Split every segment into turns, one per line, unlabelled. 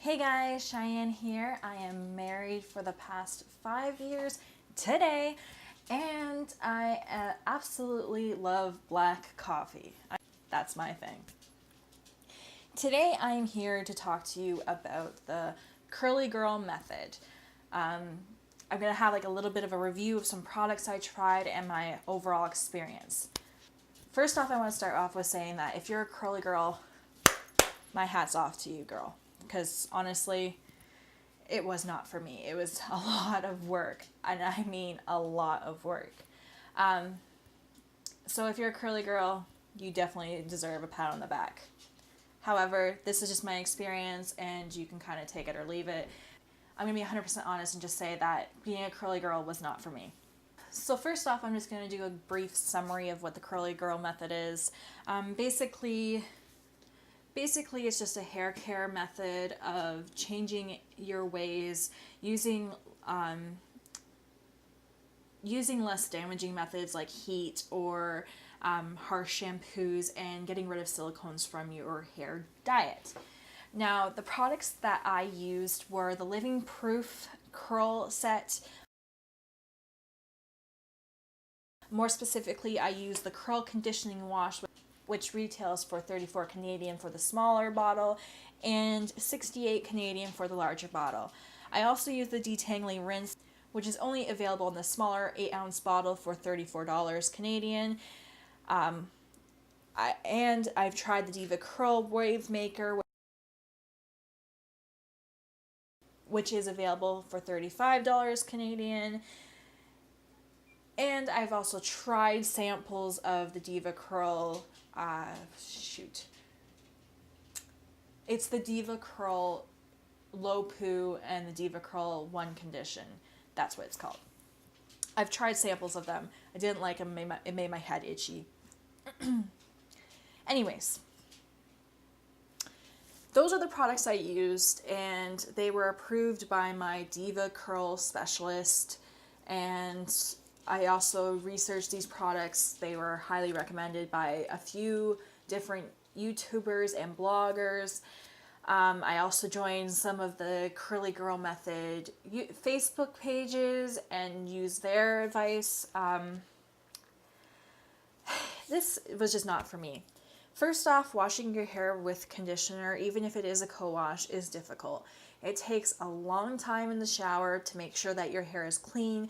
Hey guys, Cheyenne here. I am married for the past 5 years today, and I absolutely love black coffee. That's my thing. Today I'm here to talk to you about the Curly Girl method. I'm going to have like a little bit of a review of some products I tried and my overall experience. First off, I want to start off with saying that if you're a curly girl, my hat's off to you, girl. Because honestly, it was not for me. It was a lot of work, and I mean a lot of work. So if you're a curly girl, you definitely deserve a pat on the back. However, this is just my experience, and you can kind of take it or leave it. I'm going to be 100% honest and just say that being a curly girl was not for me. So first off, I'm just going to do a brief summary of what the curly girl method is. Basically, it's just a hair care method of changing your ways, using less damaging methods like heat or harsh shampoos, and getting rid of silicones from your hair diet. Now, the products that I used were the Living Proof Curl Set. More specifically, I used the Curl Conditioning Wash, which retails for 34 Canadian for the smaller bottle and 68 Canadian for the larger bottle. I also used the Detangling Rinse, which is only available in the smaller 8-ounce bottle for $34 Canadian. I've tried the Diva Curl Wave Maker, which is available for $35 Canadian. And I've also tried samples of the Diva Curl, it's the Diva Curl Low Poo and the Diva Curl One Condition. That's what it's called. I've tried samples of them. I didn't like them. It made my head itchy. Anyways, those are the products I used, and they were approved by my Diva Curl specialist, and I also researched these products. They were highly recommended by a few different YouTubers and bloggers. I also joined some of the Curly Girl Method Facebook pages and used their advice. This was just not for me. First off, washing your hair with conditioner, even if it is a co-wash, is difficult. It takes a long time in the shower to make sure that your hair is clean.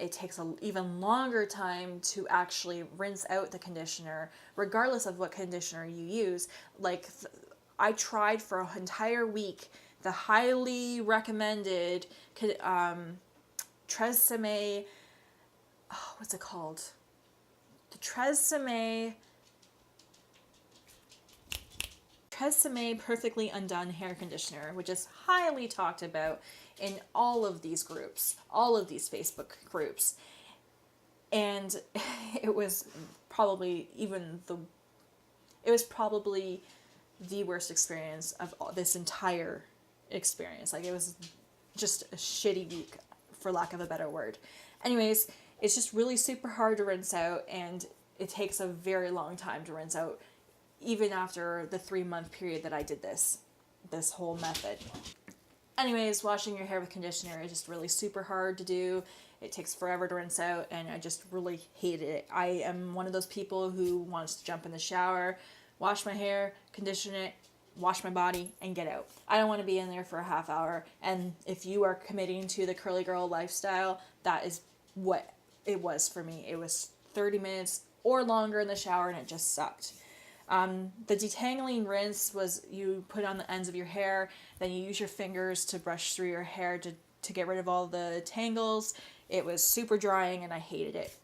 It takes an even longer time to actually rinse out the conditioner, regardless of what conditioner you use. I tried for an entire week the highly recommended Tresemme, what's it called? The Tresemme Perfectly Undone Hair Conditioner, which is highly talked about in all of these groups, all of these Facebook groups. And it was probably the worst experience of this entire experience. Like, it was just a shitty week, for lack of a better word. Anyways, it's just really super hard to rinse out, and it takes a very long time to rinse out, even after the 3-month period that I did this whole method. Anyways, washing your hair with conditioner is just really super hard to do. It takes forever to rinse out, and I just really hated it. I am one of those people who wants to jump in the shower, wash my hair, condition it, wash my body, and get out. I don't want to be in there for a half hour. And if you are committing to the curly girl lifestyle, that is what it was for me. It was 30 minutes or longer in the shower, and it just sucked. The detangling rinse was you put on the ends of your hair, then you use your fingers to brush through your hair to get rid of all the tangles. It was super drying, and I hated it.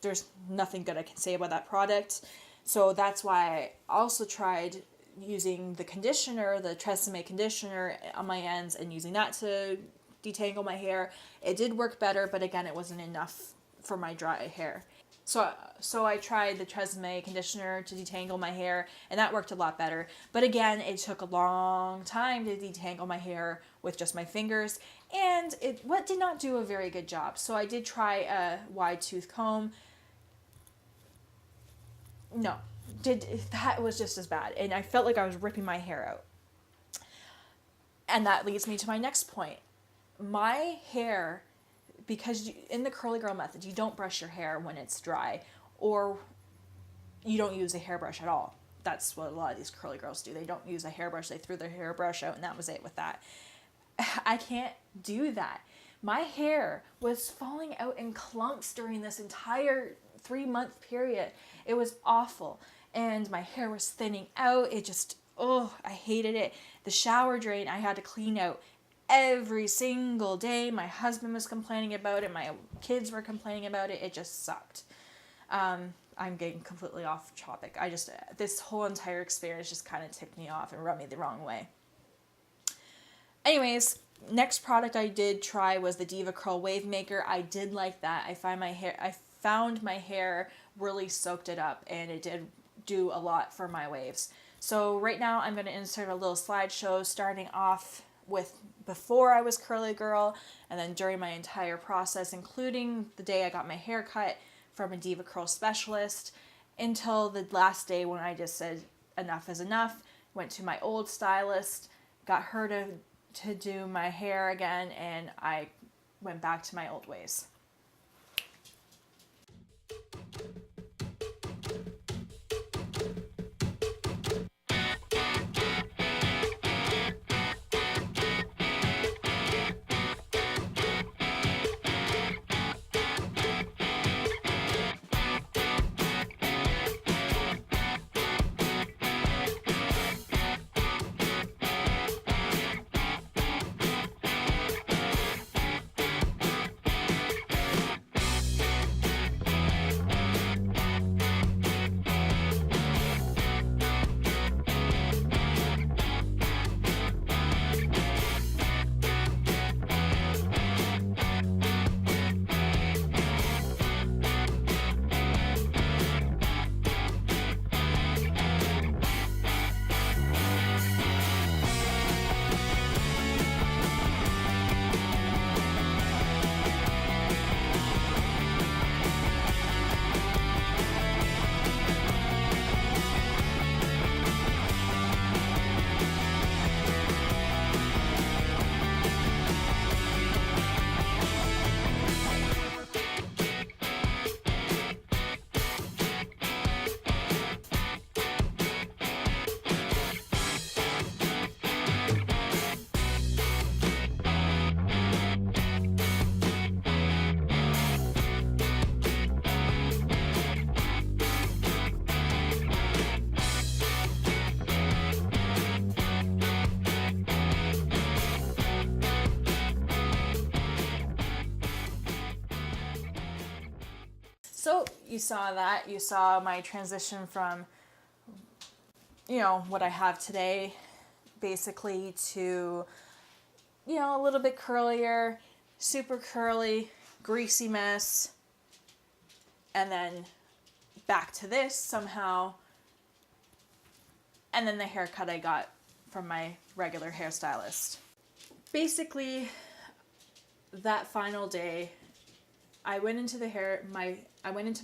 There's nothing good I can say about that product. So that's why I also tried using the conditioner, the Tresemme conditioner on my ends, and using that to detangle my hair. It did work better, but again, it wasn't enough for my dry hair. So I tried the Tresemme conditioner to detangle my hair, and that worked a lot better. But again, it took a long time to detangle my hair with just my fingers, and it did not do a very good job. So I did try a wide tooth comb. No, that was just as bad, and I felt like I was ripping my hair out. And that leads me to my next point. My hair, because in the curly girl method, you don't brush your hair when it's dry, or you don't use a hairbrush at all. That's what a lot of these curly girls do. They don't use a hairbrush. They threw their hairbrush out and that was it with that. I can't do that. My hair was falling out in clumps during this entire 3-month period. It was awful. And my hair was thinning out. It just, I hated it. The shower drain I had to clean out every single day. My husband was complaining about it. My kids were complaining about it. It just sucked. I'm getting completely off topic. This whole entire experience just kind of ticked me off and rubbed me the wrong way. Anyways, next product I did try was the Diva Curl Wave Maker. I did like that. I found my hair really soaked it up, and it did do a lot for my waves. So right now I'm going to insert a little slideshow starting off with before I was curly girl, and then during my entire process, including the day I got my hair cut from a Diva Curl specialist, until the last day when I just said enough is enough, went to my old stylist, got her to do my hair again, and I went back to my old ways. So you saw that. You saw my transition from, what I have today, basically, to, a little bit curlier, super curly, greasy mess, and then back to this somehow, and then the haircut I got from my regular hairstylist. Basically, that final day, I went into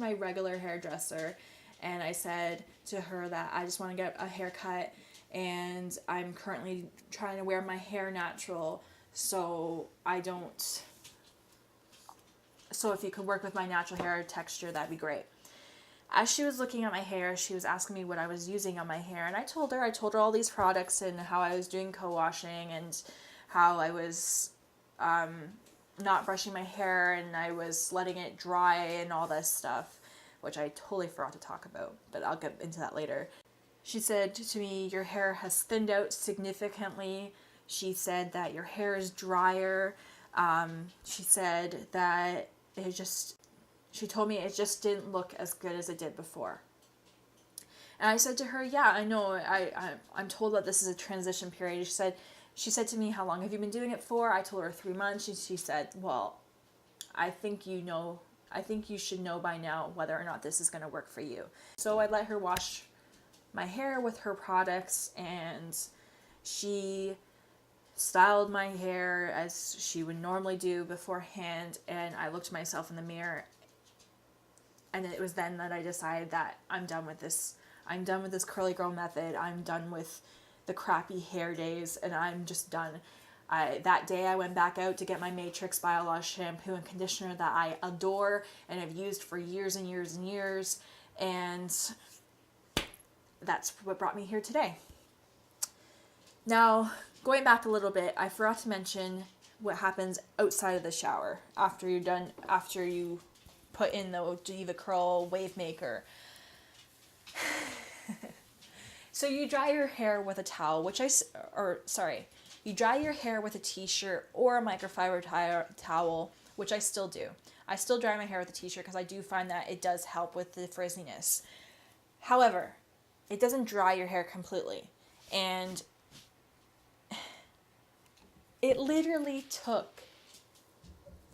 my regular hairdresser, and I said to her that I just want to get a haircut, and I'm currently trying to wear my hair natural, so if you could work with my natural hair texture, that'd be great. As she was looking at my hair, she was asking me what I was using on my hair, and I told her all these products and how I was doing co-washing and how I was not brushing my hair and I was letting it dry and all this stuff, which I totally forgot to talk about, but I'll get into that later. She said to me, your hair has thinned out significantly. She said that your hair is drier. She said that she told me it just didn't look as good as it did before. And I said to her, yeah, I know, I'm told that this is a transition period. She said to me, how long have you been doing it for? I told her 3 months. She said, well, I think you should know by now whether or not this is going to work for you. So I let her wash my hair with her products, and she styled my hair as she would normally do beforehand, and I looked myself in the mirror, and it was then that I decided that I'm done with this curly girl method. I'm done with the crappy hair days, and I'm just done. That day I went back out to get my Matrix Biolage shampoo and conditioner that I adore and have used for years and years and years, and that's what brought me here today. Now, going back a little bit, I forgot to mention what happens outside of the shower after you put in the Diva Curl Wave Maker. So you dry your hair with a towel, you dry your hair with a t-shirt or a microfiber towel, which I still do. I still dry my hair with a t-shirt because I do find that it does help with the frizziness. However, it doesn't dry your hair completely. And it literally took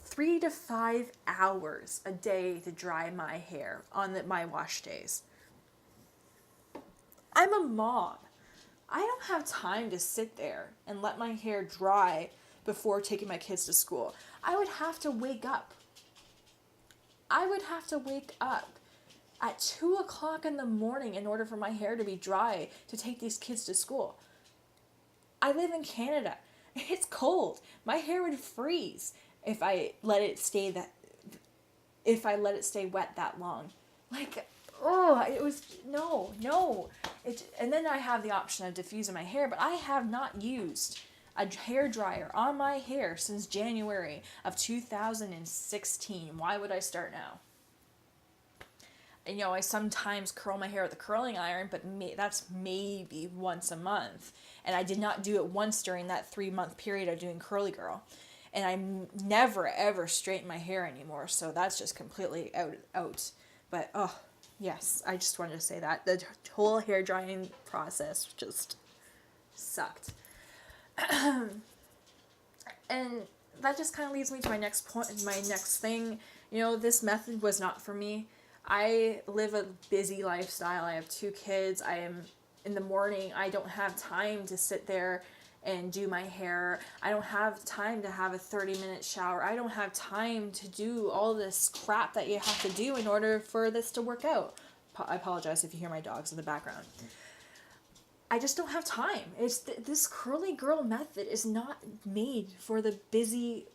3 to 5 hours a day to dry my hair on my wash days. I'm a mom. I don't have time to sit there and let my hair dry before taking my kids to school. I would have to wake up. At 2 o'clock in the morning in order for my hair to be dry to take these kids to school. I live in Canada. It's cold. My hair would freeze if I let it stay wet that long. And then I have the option of diffusing my hair, but I have not used a hair dryer on my hair since January of 2016. Why would I start now? And, I sometimes curl my hair with a curling iron, but that's maybe once a month. And I did not do it once during that 3-month period of doing Curly Girl. And I never, ever straighten my hair anymore, so that's just completely out. But, yes, I just wanted to say that. The whole hair drying process just sucked. And that just kind of leads me to my next point, my next thing. This method was not for me. I live a busy lifestyle. I have 2 kids. In the morning, I don't have time to sit there and do my hair. I don't have time to have a 30-minute shower. I don't have time to do all this crap that you have to do in order for this to work out. I apologize if you hear my dogs in the background. I just don't have time. This Curly Girl method is not made for the busy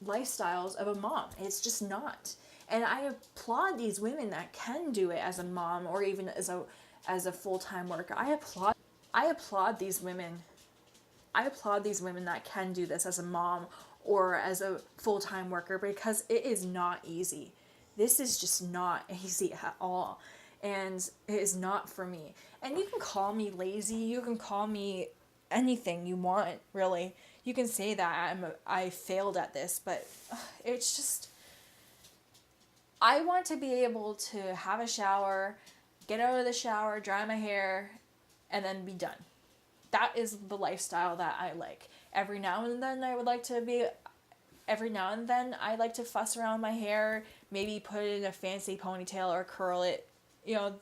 lifestyles of a mom. It's just not. And I applaud these women that can do it as a mom or even as a full-time worker. I applaud these women. I applaud these women that can do this as a mom or as a full-time worker, because it is not easy. This is just not easy at all. And it is not for me. And you can call me lazy. You can call me anything you want, really. You can say that I failed at this, but it's just, I want to be able to have a shower, get out of the shower, dry my hair, and then be done. That is the lifestyle that I like. Every now and then I like to fuss around my hair, maybe put it in a fancy ponytail or curl it,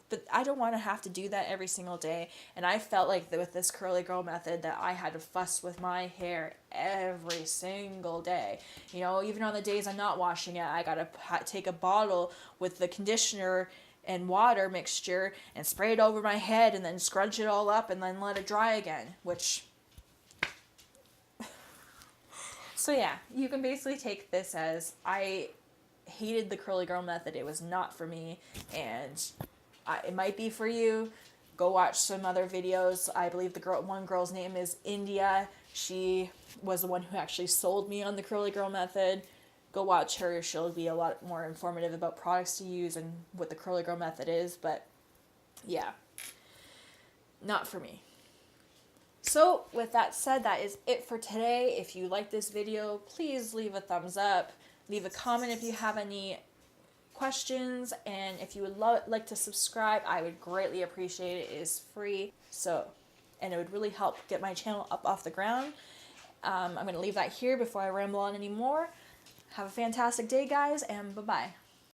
but I don't want to have to do that every single day. And I felt like with this Curly Girl method that I had to fuss with my hair every single day. Even on the days I'm not washing it, I gotta take a bottle with the conditioner and water mixture and spray it over my head and then scrunch it all up and then let it dry again, So yeah, you can basically take this as I hated the Curly Girl method. It was not for me, and it might be for you. Go watch some other videos. I believe one girl's name is India. She was the one who actually sold me on the Curly Girl method. Go watch her. She'll be a lot more informative about products to use and what the Curly Girl method is, but yeah, not for me. So with that said, that is it for today. If you like this video, please leave a thumbs up. Leave a comment if you have any questions, and if you would like to subscribe, I would greatly appreciate it. It is free, and it would really help get my channel up off the ground. I'm going to leave that here before I ramble on anymore. Have a fantastic day, guys, and bye-bye.